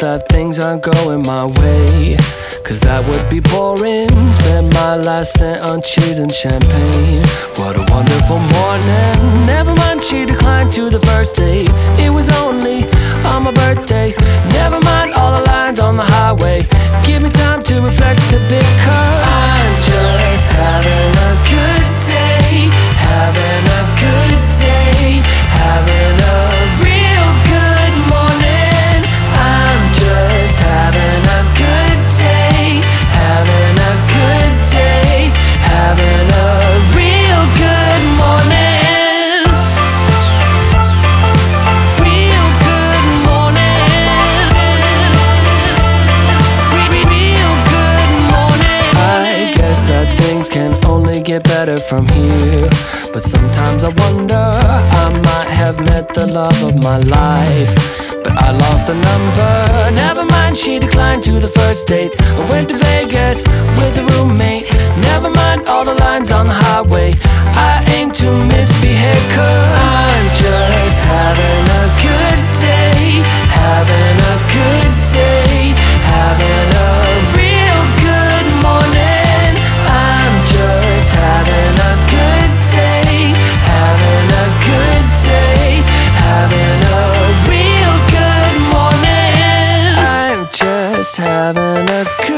that things aren't going my way, 'cause that would be boring. Spend my last cent on cheese and champagne. What a wonderful morning. Never mind, she declined to the first date. It was only on my birthday. Never mind all the lines on the highway. Give me time to reflect a bit, 'cause I'm just having a good day. Having a good day. Having a real good morning. I'm just having a good day. Having a good day. Having a real good morning. Real good morning. Real good morning. I guess that things can only get better from here, but sometimes I wonder, I might have met the love of my life, but I lost a number. Never mind, she declined to the first date. I went to Vegas with a roommate. Never mind all the lines on the highway. I aim to misbehave, 'cause I'm just having a good day. Having a good day. Having a real good morning. I'm just having a good day. Having a good day. Having a real good morning. I'm just having a good